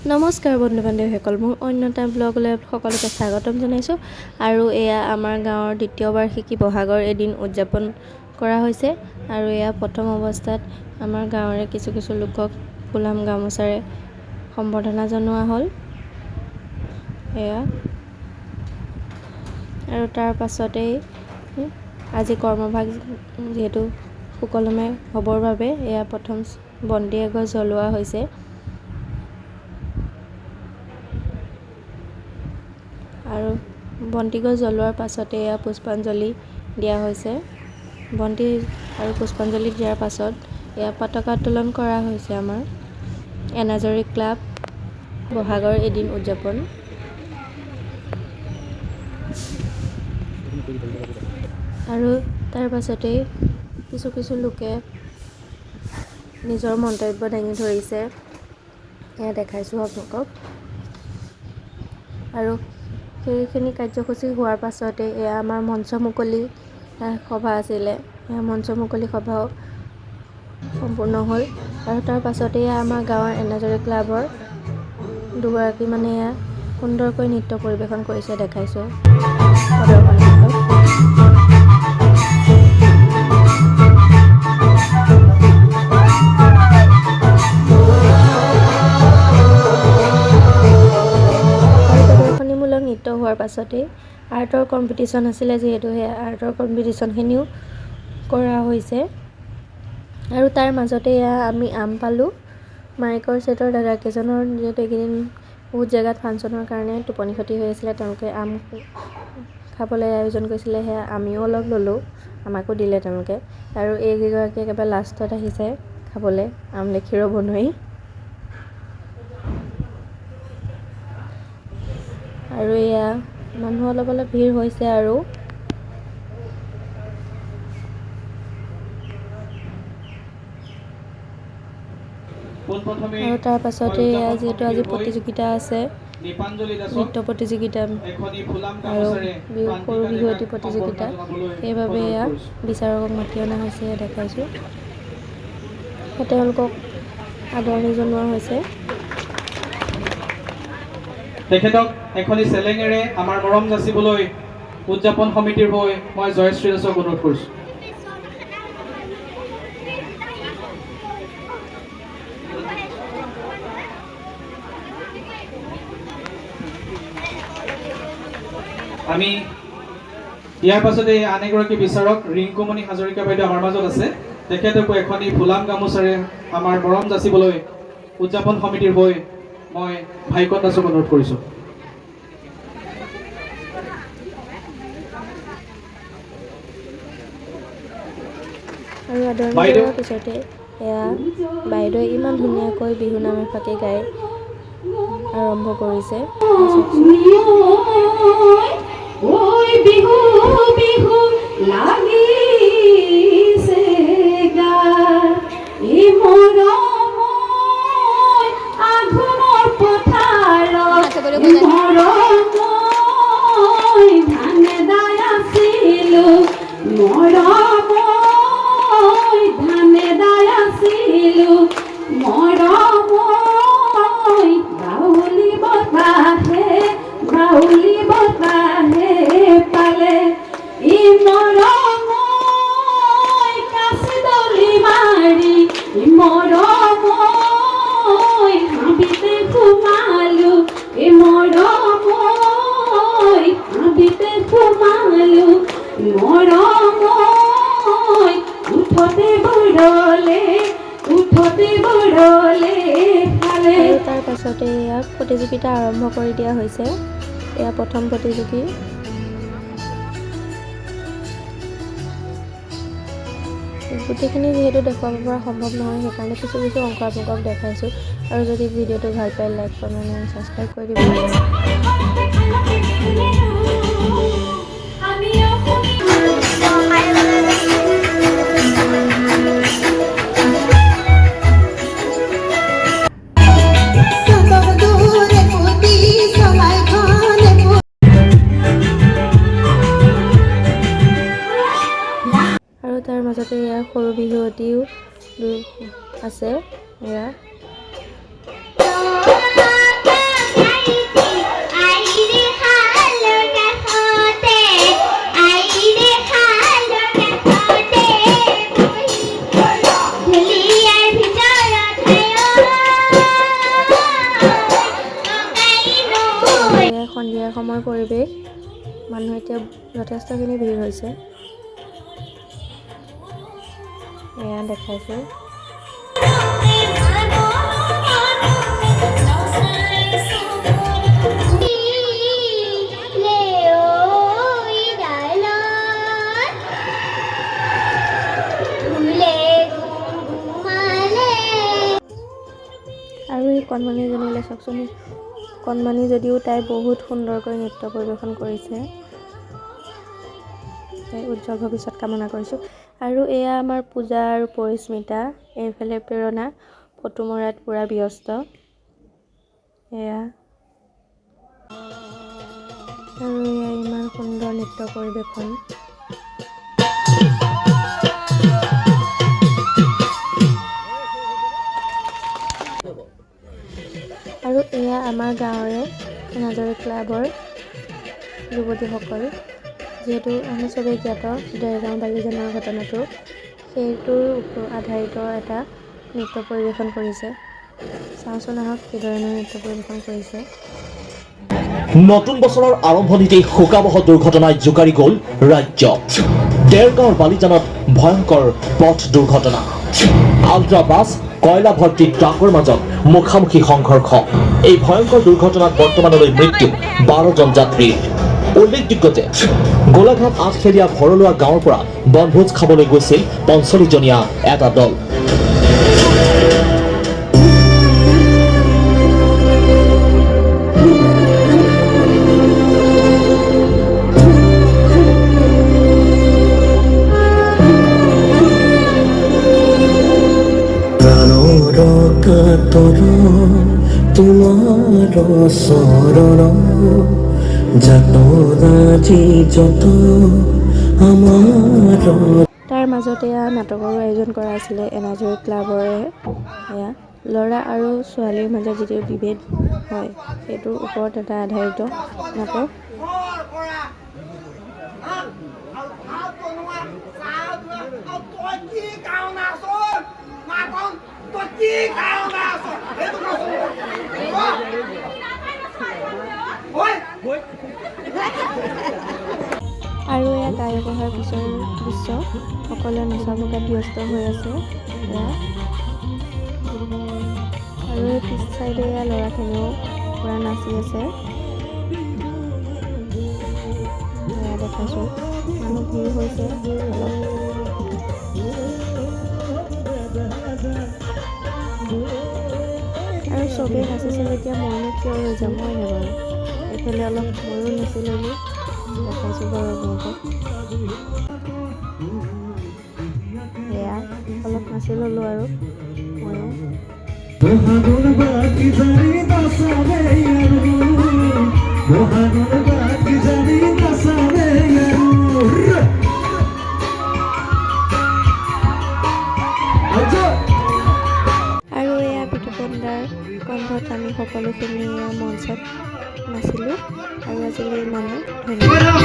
নমস্কাৰ বন্ধু বান্ধৱীসকল, মোৰ অন্য এটা ব্লগলৈ সকলোকে স্বাগতম জনাইছোঁ। আৰু এয়া আমাৰ গাঁৱৰ দ্বিতীয় বাৰ্ষিকী বহাগৰ এদিন উদযাপন কৰা হৈছে। আৰু এয়া প্ৰথম অৱস্থাত আমাৰ গাঁৱৰে কিছু লোকক ফুলাম গামোচাৰে সম্বৰ্ধনা জনোৱা হ'ল। এয়া আৰু তাৰ পাছতেই আজি কৰ্মভাগ যিহেতু সুকলমে হ'বৰ বাবে এয়া প্ৰথম বন্তি এগছ জ্বলোৱা হৈছে। আৰু বন্তিগছ জ্বলোৱাৰ পাছতে এয়া পুষ্পাঞ্জলি দিয়া হৈছে। বন্তি আৰু পুষ্পাঞ্জলি দিয়াৰ পাছত এয়া পতাকা উত্তোলন কৰা হৈছে আমাৰ এনাজৰী ক্লাব বহাগৰ এদিন উদযাপন। আৰু তাৰ পাছতেই কিছু লোকে নিজৰ মন্তব্য দাঙি ধৰিছে, এয়া দেখাইছোঁ আপোনালোকক। আৰু সেইখিনি কাৰ্যসূচী হোৱাৰ পাছতে এয়া আমাৰ মঞ্চ মুকলি সভা আছিলে। এয়া মঞ্চ মুকলি সভাও সম্পূৰ্ণ হ'ল। আৰু তাৰ পাছতে আমাৰ গাঁৱৰ এনাজৰী ক্লাবৰ দুগৰাকী মানে এয়া সুন্দৰকৈ নৃত্য পৰিৱেশন কৰিছে, দেখাইছোঁ প্ৰদৰ্শনীমূলক। প্ৰদৰ্শনীমূলক নৃত্য হোৱাৰ পাছতেই আৰ্টৰ কম্পিটিশ্যন আছিলে, যিহেতু সেই আৰ্টৰ কম্পিটিশ্যনখিনিও কৰা হৈছে। আৰু তাৰ মাজতে এয়া আমি আম পালোঁ। মাইকৰ ছেটৰ দাদাকেইজনৰ যিহেতু এইকেইদিন বহুত জেগাত ফাংচনৰ কাৰণে টোপনি ক্ষতি হৈ আছিলে, তেওঁলোকে আম খাবলৈ আয়োজন কৰিছিলে, সেয়া আমিও অলপ ল'লোঁ, আমাকো দিলে তেওঁলোকে। আৰু এইকেইগৰাকী একেবাৰে লাষ্টত আহিছে খাবলৈ, আম দেখি ৰ'ব নোৱাৰি। আৰু এয়া মানুহ অলপ ভিৰ হৈছে। আৰু তাৰ পাছতে এয়া যিহেতু আজি প্ৰতিযোগিতা আছে, নৃত্য প্ৰতিযোগিতা আৰু সৰু বিহুৱতী প্ৰতিযোগিতা, সেইবাবে এয়া বিচাৰকক মাতি অনা হৈছে, দেখাইছোঁ। তেওঁলোকক আদৰণি জনোৱা হৈছে। তেখেতক এখনি চেলেঙেৰে আমাৰ মৰম যাচিবলৈ উদযাপন সমিতিৰ হৈ মই জয়শ্ৰী দাসক অনুৰোধ কৰিছোঁ। আমি ইয়াৰ পাছতে আন এগৰাকী বিচাৰক ৰিংকুমণি হাজৰিকা বাইদেউ আমাৰ মাজত আছে। তেখেতকো এখনি ফুলাম গামোচাৰে আমাৰ মৰম যাচিবলৈ উদযাপন সমিতিৰ হৈ মই ভাইকন দাসক অনুৰোধ কৰিছোঁ। আৰু আদৰণি জনোৱাৰ পিছতে এয়া বাইদেৱে ইমান ধুনীয়াকৈ বিহু নাম এফাঁকি গাই আৰম্ভ কৰিছে। তাৰ পাছতে ইয়াক প্ৰতিযোগিতা আৰম্ভ কৰি দিয়া হৈছে। এয়া প্ৰথম প্ৰতিযোগী। গোটেইখিনি যিহেতু দেখুৱাব পৰা সম্ভৱ নহয়, সেইকাৰণে কিছু অংশ আপোনালোকক দেখাইছোঁ। আৰু যদি ভিডিঅ'টো ভাল পায় লাইক, কমেণ্ট আৰু ছাবস্ক্ৰাইব কৰি দিব। আৰু তাৰ মাজতে ইয়াৰ সৰু বিহুৱতীও আছে। এয়া সময় পৰিৱেশ মানুহ এতিয়া যথেষ্টখিনি ভিৰ হৈছে এয়া দেখাইছোঁ আৰু এই কণমানিজনীলৈ চাওকচোন কণমানি যদিও তাই বহুত সুন্দৰকৈ নৃত্য পৰিৱেশন কৰিছে তাই উজ্জ্বল ভৱিষ্যত কামনা কৰিছোঁ আৰু এয়া আমাৰ পূজা আৰু পৰিস্মিতা এইফালে প্ৰেৰণা ফটো মৰাত পূৰা ব্যস্ত এয়া আৰু এয়া ইমান সুন্দৰ নৃত্য পৰিৱেশন আৰু এয়া আমাৰ গাঁৱৰে এনাজৰী ক্লাবৰ যুৱতীসকল যিহেতু আমি চবেই জ্ঞাত দেৰগাঁও বালিজানৰ ঘটনাটো সেইটোৰ ওপৰত আধাৰিত এটা নৃত্য পৰিৱেশন কৰিছে চাওঁচোন আহক কিদৰেনো নৃত্য পৰিৱেশন কৰিছে নতুন বছৰৰ আৰম্ভণিতেই শোকাবহ দুৰ্ঘটনাই জোকাৰি গ'ল ৰাজ্যত দেৰগাঁৱৰ বালিজানত ভয়ংকৰ পথ দুৰ্ঘটনা আল্ট্ৰা বাছ কয়লা ভৰ্তি ট্ৰাকৰ মাজত মুখামুখি সংঘৰ্ষ এই ভয়ংকৰ দুৰ্ঘটনাত বৰ্তমানলৈ মৃত্যু 12 জন যাত্ৰীৰ উল্লেখযোগ্য যে গোলাঘাট আঠখেলীয়া ভৰলুৱা গাঁৱৰ পৰা বনভোজ খাবলৈ গৈছিল 45 জনীয়া এটা দল তোমাৰ চৰণ জাতৰাজি যত আমাৰ তাৰ মাজতে নাটকৰো আয়োজন কৰা আছিলে এনাজৰী ক্লাবৰে এয়া ল'ৰা আৰু ছোৱালীৰ মাজত যিটো বিভেদ হয় সেইটোৰ ওপৰত এটা আধাৰিত নাটক আৰু এয়া গায়ক অহাৰ পিছৰ দৃশ্য সকলোৱে নচা বগাত ব্যস্ত হৈ আছে আৰু এই পিছ চাইডে এয়া ল'ৰাখিনিও পূৰা নাচি আছে এয়া দেখাইছোঁ মানুহ ভিৰ হৈছে আৰু চবেই নাচিছিল এতিয়া মইনো কিয় হৈ যাম মই নাজানো এইফালে অলপ ময়ো নাচিলোঁ দেখাইছোঁ বাৰু আপোনালোকক এয়া অলপ নাচি ল'লোঁ আৰু ময়ো আৰু এয়া বিতুপনদাৰ কণ্ঠত আমি সকলোখিনি মঞ্চত নাছিলোঁ আৰু আজিলৈ ইমানে ধন্যবাদ